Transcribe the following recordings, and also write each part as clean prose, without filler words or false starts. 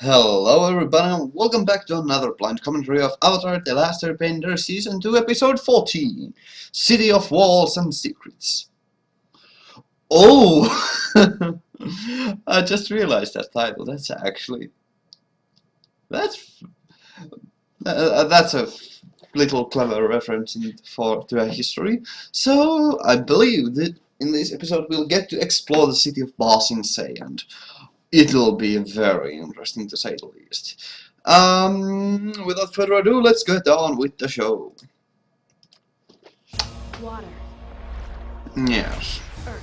Hello everybody and welcome back to another blind commentary of Avatar The Last Airbender Season 2 Episode 14 City of Walls and Secrets. Oh! I just realized that title. That's a little clever reference to a history. So I believe that in this episode we'll get to explore the city of Ba Sing Se, and it'll be very interesting to say the least. Without further ado, let's get on with the show. Water. Yes. Earth.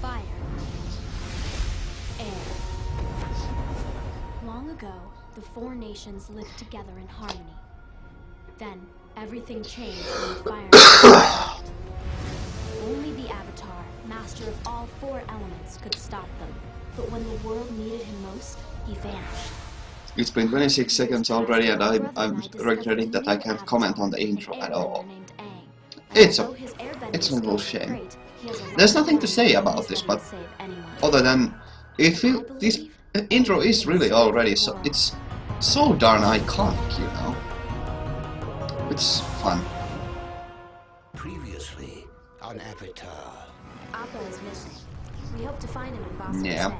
Fire. Air. Long ago, the four nations lived together in harmony. Then, everything changed when the fire arrived. Only the Avatar, master of all four elements, could stop them. But when the world needed him most, he vanished. It's been 26 seconds already and I'm regretting that I can't comment on the intro at all. It's a little shame. There's nothing to say about this, but other than this intro is really already it's so darn iconic, you know. It's fun. Previously on Avatar. Appa is missing. We hope to find him in Ba Sing Se. Yeah.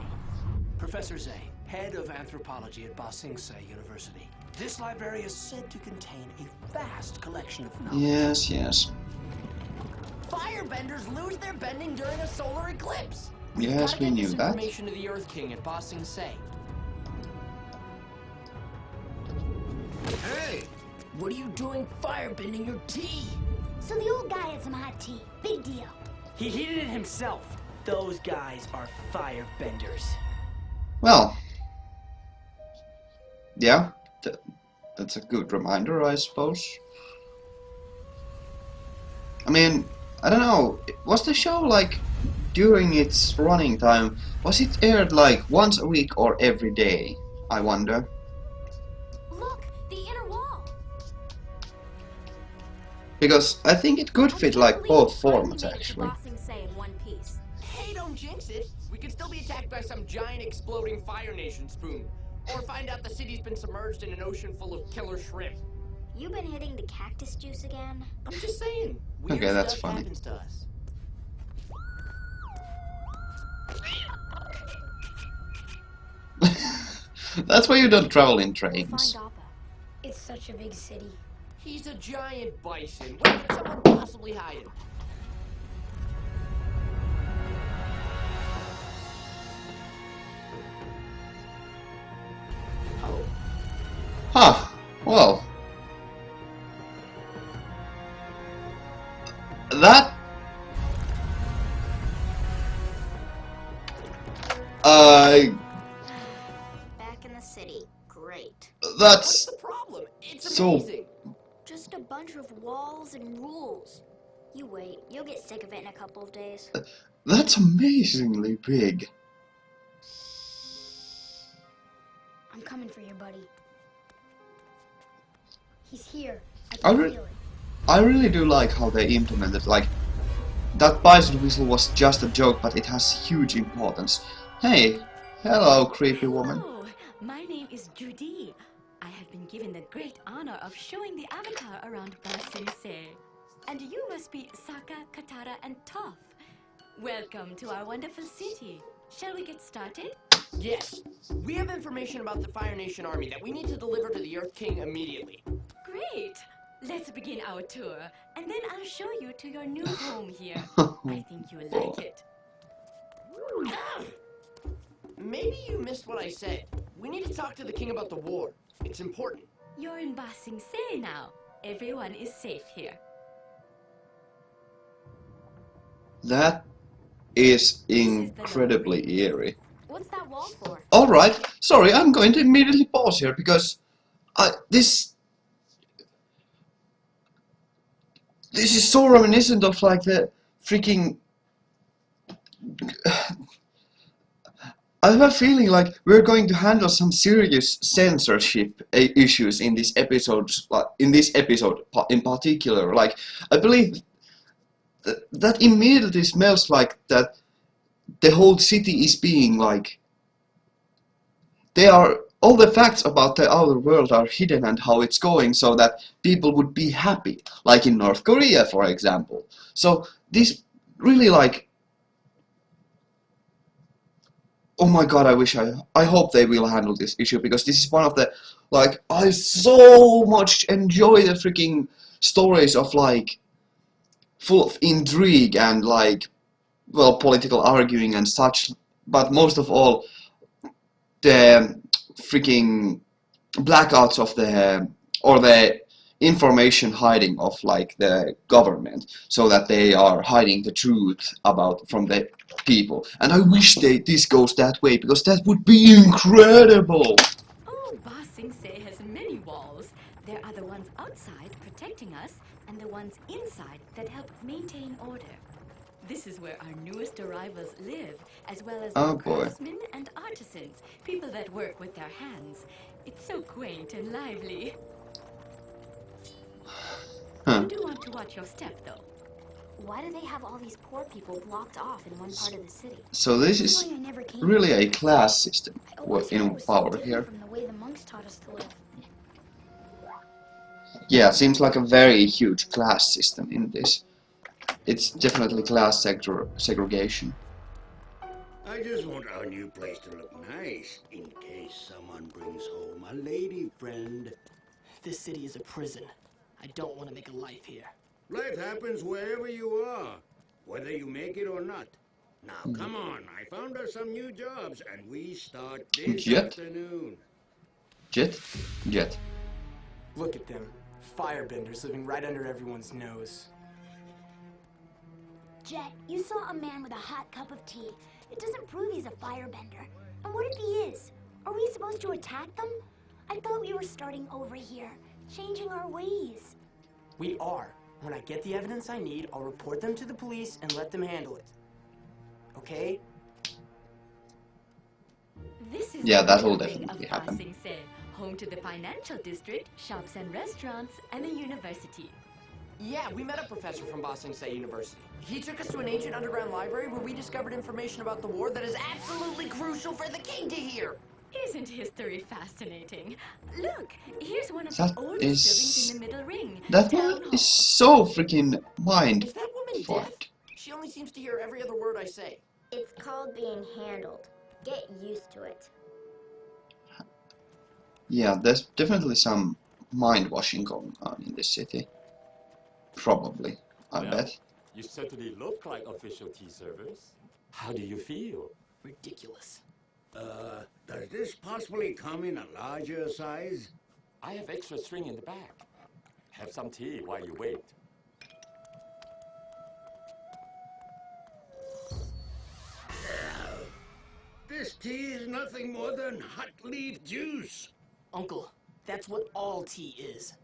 Professor Zay, head of anthropology at Ba Sing Se University. This library is said to contain a vast collection of knowledge. Yes. Firebenders lose their bending during a solar eclipse. Yes, we knew that. Information to the Earth King at Ba Sing Se. Hey, what are you doing firebending your tea? So the old guy had some hot tea. Big deal. He heated it himself. Those guys are firebenders. Well, yeah, that's a good reminder, I suppose. I mean, I don't know, was the show like, during its running time, was it aired like once a week or every day, I wonder? Look, the inner wall. Because I think it could fit like both formats actually. Ba Sing Se in one piece. Hey, don't jinx it. We could still be attacked by some giant exploding Fire Nation spoon. Or find out the city's been submerged in an ocean full of killer shrimp. You been hitting the cactus juice again? I'm just saying. Weird Okay, that's stuff funny. happens to us. That's why you don't travel in We'll trains. find Appa. It's such a big city. He's a giant bison. Where could someone possibly hide him? Oh. Huh, well. That... Back in the city. Great. That's What's the problem? It's so- amazing. Just a bunch of walls and rules. You wait. You'll get sick of it in a couple of days. that's amazingly big. I'm coming for you, buddy. He's here. I I can re- feel it. I really do like how they implemented, like, that bison whistle was just a joke, but it has huge importance. Hey, hello, creepy woman. Hello, my name is Judy. I have been given the great honor of showing the Avatar around Ba Sing Se. And you must be Sokka, Katara, and Toph. Welcome to our wonderful city. Shall we get started? Yes. We have information about the Fire Nation army that we need to deliver to the Earth King immediately. Great. Let's begin our tour, and then I'll show you to your new home here. I think you will like it. Maybe you missed what I said. We need to talk to the king about the war. It's important. You're in Ba Sing Se now. Everyone is safe here. That is incredibly eerie. What's that wall for? Alright, sorry, I'm going to immediately pause here because this is so reminiscent of like the freaking... I have a feeling like we're going to handle some serious censorship issues in this episode, in particular. Like, I believe that immediately smells like that the whole city is being like they are all the facts about the outer world are hidden and how it's going, so that people would be happy, like in North Korea, for example. So this really like, oh my god, I hope they will handle this issue, because this is one of the, like, I so much enjoy the freaking stories of like full of intrigue and like, well, political arguing and such, but most of all the freaking blackouts of the, or the information hiding of like the government, so that they are hiding the truth about from the people. And I wish this goes that way, because that would be incredible. Oh, Ba Sing Se has many walls. There are the ones outside protecting us, and the ones inside that help maintain order. This is where our newest arrivals live, as well as Oh the boy. craftsmen and artisans, people that work with their hands. It's so quaint and lively. Huh. You do want to watch your step, though. Why do they have all these poor people blocked off in one part of the city? So this That's is why I never came. really a class system I always heard it in was so power different here. from the way the monks taught us to live. Yeah, it seems like a very huge class system in this. It's definitely class segregation. I just want our new place to look nice, in case someone brings home a lady friend. This city is a prison. I don't want to make a life here. Life happens wherever you are, whether you make it or not. Now, come on, I found us some new jobs, and we start this Jet? afternoon. Jet? Jet. Look at them. Firebenders living right under everyone's nose. Jet, you saw a man with a hot cup of tea. It doesn't prove he's a firebender. And what if he is? Are we supposed to attack them? I thought we were starting over here, changing our ways. We are. When I get the evidence I need, I'll report them to the police and let them handle it. Okay? This is Yeah, the that will building definitely of happen. Ba Sing Se, home to the financial district, shops and restaurants, and the university. Yeah, we met a professor from Ba Sing Se University. He took us to an ancient underground library where we discovered information about the war that is absolutely crucial for the king to hear. Isn't history fascinating? Look, here's one of That the oldest is- buildings in the middle ring. That Town one Hall. is so freaking mind Is that woman deaf? fucked. She only seems to hear every other word I say. It's called being handled. Get used to it. Yeah, there's definitely some mind washing going on in this city. Probably, I Well, bet. You certainly look like official tea servers. How do you feel? Ridiculous. Does this possibly come in a larger size? I have extra string in the back. Have some tea while you wait. This tea is nothing more than hot leaf juice. Uncle, that's what all tea is.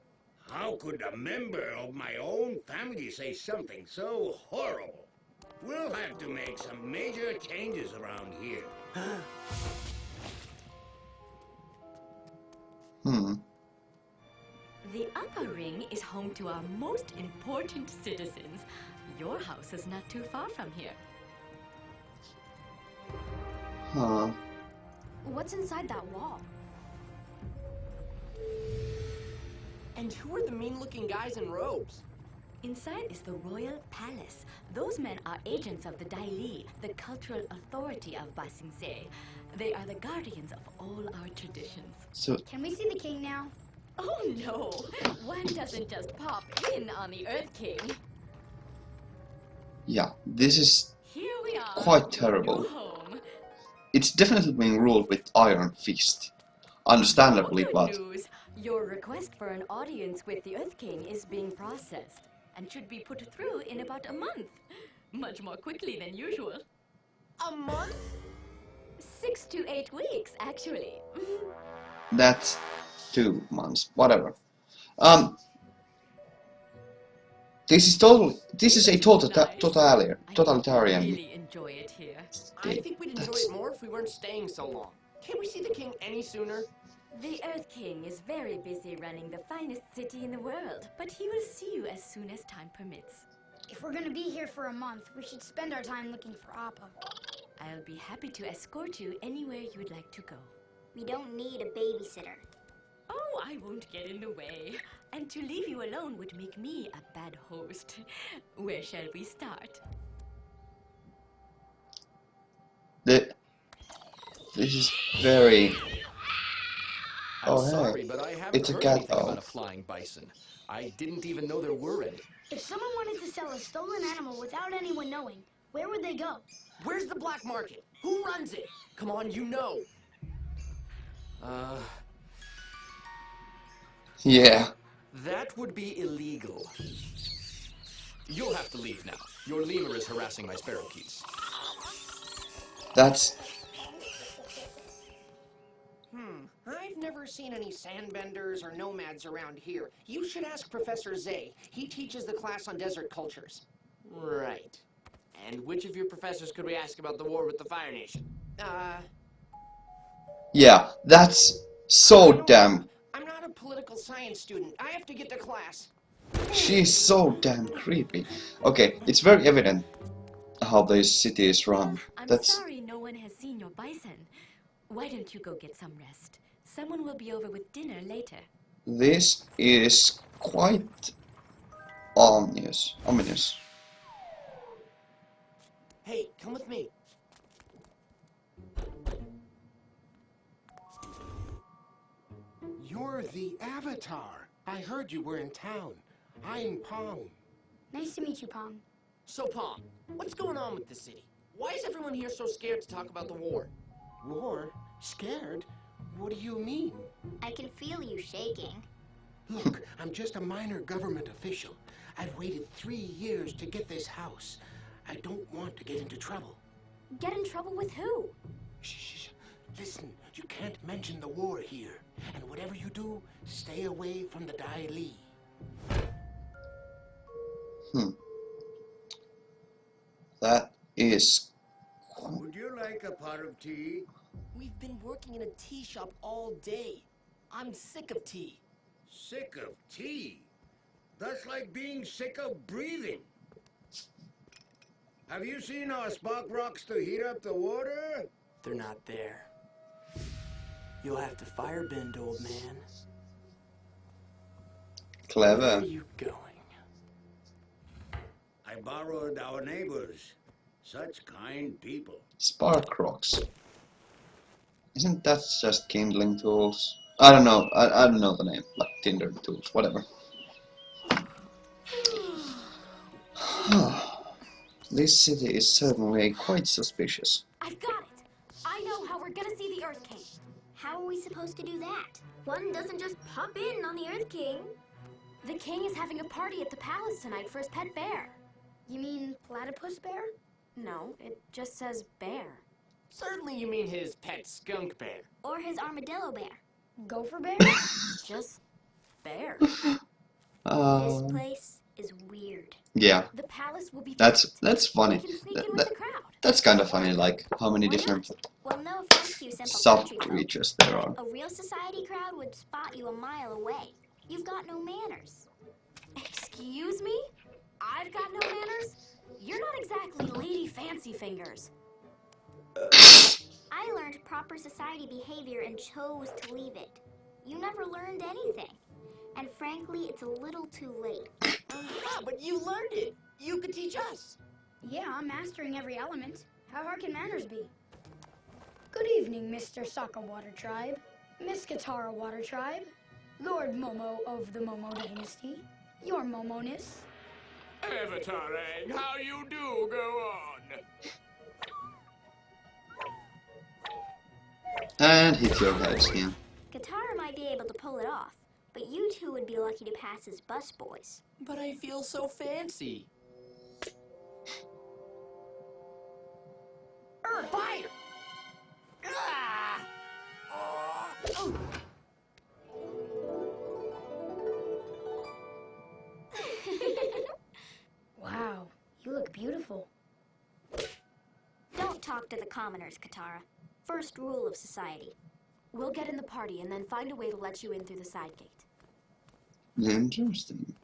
How could a member of my own family say something so horrible? We'll have to make some major changes around here. The upper ring is home to our most important citizens. Your house is not too far from here. Huh. What's inside that wall? And who are the mean-looking guys in robes? Inside is the royal palace. Those men are agents of the Dai Li, the cultural authority of Ba Sing Se. They are the guardians of all our traditions. So Can we see the king now? Oh no! One doesn't just pop in on the Earth King. yeah, this is Here we are. Quite your terrible. new home. it's definitely being ruled with iron fist. Understandably, Good but news. Your request for an audience with the Earth King is being processed and should be put through in about a month. Much more quickly than usual. A month? 6 to 8 weeks, actually. that's 2 months, whatever. This is a totalitarian. I really enjoy it here. I think we'd enjoy it more if we weren't staying so long. Can't we see the king any sooner? The Earth King is very busy running the finest city in the world, but he will see you as soon as time permits. If we're gonna be here for a month, we should spend our time looking for Appa. I'll be happy to escort you anywhere you would like to go. We don't need a babysitter. Oh, I won't get in the way. And to leave you alone would make me a bad host. Where shall we start? This is very... I'm Oh, sorry, hey. but I haven't It's a heard cat anything dog. about a flying bison. I didn't even know there were any. If someone wanted to sell a stolen animal without anyone knowing, where would they go? Where's the black market? Who runs it? Come on, you know. Yeah. That would be illegal. You'll have to leave now. Your lemur is harassing my sparrow keys. That's... I've never seen any sandbenders or nomads around here. You should ask Professor Zay. He teaches the class on desert cultures. Right. And which of your professors could we ask about the war with the Fire Nation? Yeah, that's so damn... I'm not a political science student. I have to get to class. She's so damn creepy. Okay, it's very evident how this city is run. I'm That's... sorry no one has seen your bison. Why don't you go get some rest? Someone will be over with dinner later. This is quite ominous. Hey, come with me. You're the Avatar. I heard you were in town. I'm Pong. Nice to meet you, Pong. So, Pom, what's going on with the city? Why is everyone here so scared to talk about the war? War? Scared? What do you mean? I can feel you shaking. Look, I'm just a minor government official. I've waited 3 years to get this house. I don't want to get into trouble. Get in trouble with who? Shh. Listen, you can't mention the war here. And whatever you do, stay away from the Dai Li. That is... Would you like a pot of tea? We've been working in a tea shop all day. I'm sick of tea. Sick of tea? That's like being sick of breathing. Have you seen our spark rocks to heat up the water? They're not there. You'll have to firebend, old man. Where clever. are you going? I borrowed our neighbors. Such kind people. Spark rocks. Isn't that just kindling tools? I don't know. I don't know the name. Like tinder tools, whatever. This city is certainly quite suspicious. I've got it. I know how we're gonna see the Earth King. How are we supposed to do that? One doesn't just pop in on the Earth King. The king is having a party at the palace tonight for his pet bear. You mean platypus bear? No, it just says bear. Certainly you mean his pet skunk bear. Or his armadillo bear. Gopher bear? Just bear. This place is weird. Yeah, The palace will be that's packed. funny. We can sneak in with the crowd. That's kind of funny, like how many different Well, no offense to you simple country folk, sub-creatures there are. a real society crowd would spot you a mile away. You've got no manners. Excuse me? I've got no manners? You're not exactly Lady Fancy Fingers. I learned proper society behavior and chose to leave it. You never learned anything. And frankly, it's a little too late. Aha, but you learned it. You could teach us. Yeah, I'm mastering every element. How hard can manners be? Good evening, Mr. Sokka Water Tribe, Miss Katara Water Tribe, Lord Momo of the Momo Dynasty, your Momoness. Avatar, how you do go on? And hit your heads again. Katara might be able to pull it off, but you two would be lucky to pass as busboys. But I feel so fancy. Fire! Ah! Oh. Wow, you look beautiful. Don't talk to the commoners, Katara. First rule of society. We'll get in the party and then find a way to let you in through the side gate. Interesting.